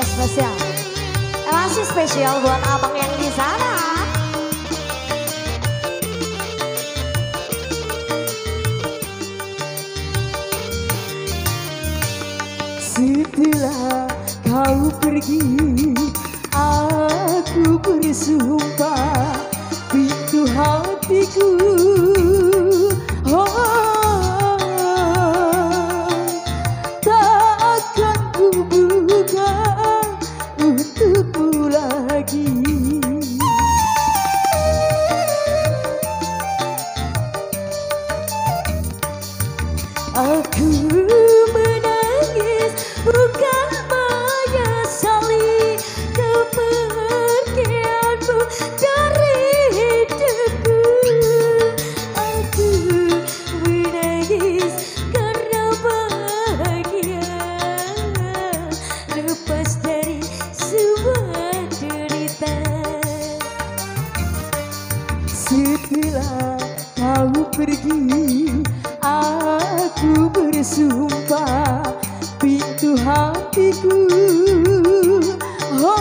spesial. Masih spesial buat abang yang di sana. Setelah kau pergi, aku bersumpah pintu hatiku, oh, tak akan ku buka untukmu lagi. Aku menangis bukan menyesali kepergianmu dari hidupku. Aku menangis karena bahagia lepas dari semua derita. Setelah kau pergi, aku bersumpah pintu hatiku, oh,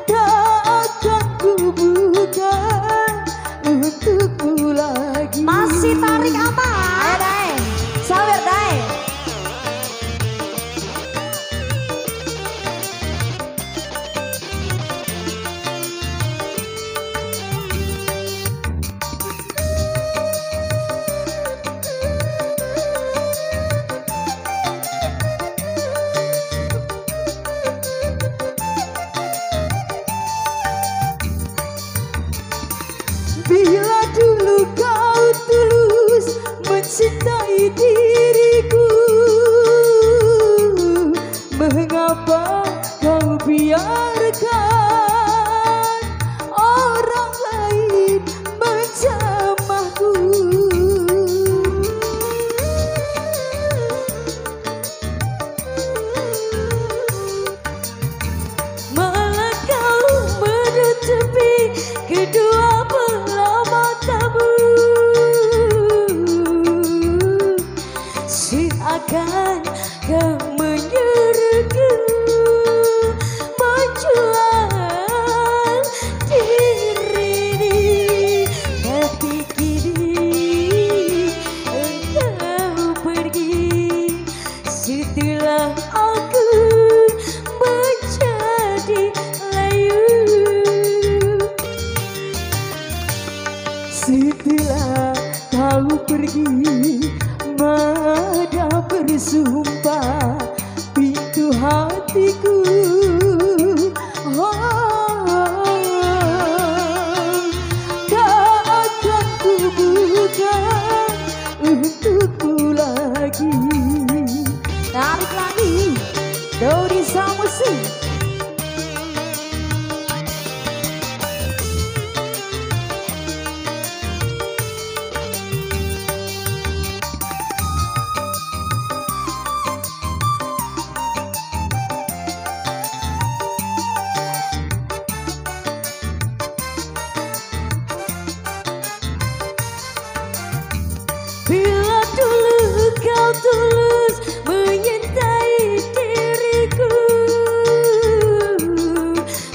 tak akan ku buka untukmu lagi. Masih tarik apa? Ayo Dai, sawer Dai. Bila dulu kau tulus mencintai diriku, mengapa kau biarkan orang lain menjamahku? Malah kau menutupi kedua belah matamu, seakan kau menyuruhku menjual diri. Tapi kini engkau pergi setelah aku menjadi layu. Setelah kau pergi, Mada bersumpah pintu hatiku, oh, tak akan ku buka untukmu lagi. Tarik lagi, Dorisa Musik. Bila dulu kau tulus menyintai diriku,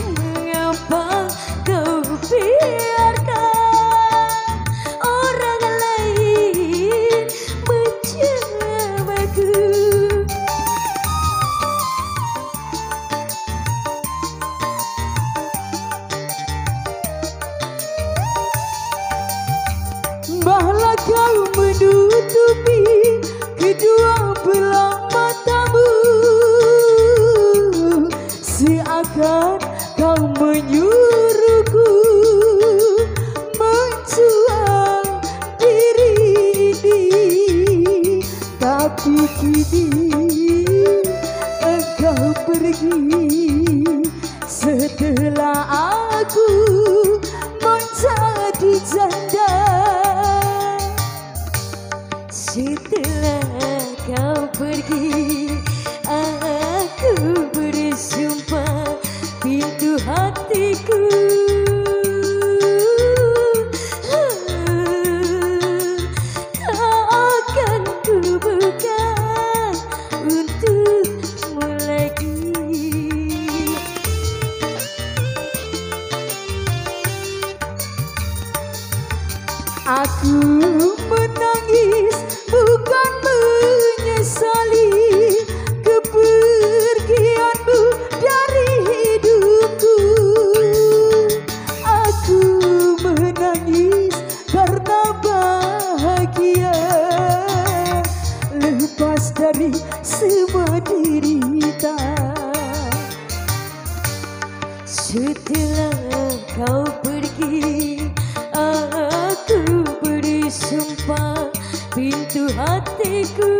mengapa kau biarkan orang lain menjamahku? Malah kau menutupi kedua belah matamu, seakan kau menyuruhku menjual diri ini. Tapi kini engkau pergi setelah aku menjadi janda. Setelah kau pergi, aku bersumpah pintu hatiku, tak akan ku buka untuk Aku menangis bukan menyesali kepergianmu dari hidupku. Aku menangis karena bahagia lepas dari semua derita. Setelah kau pergi, aku bersumpah pintu hatiku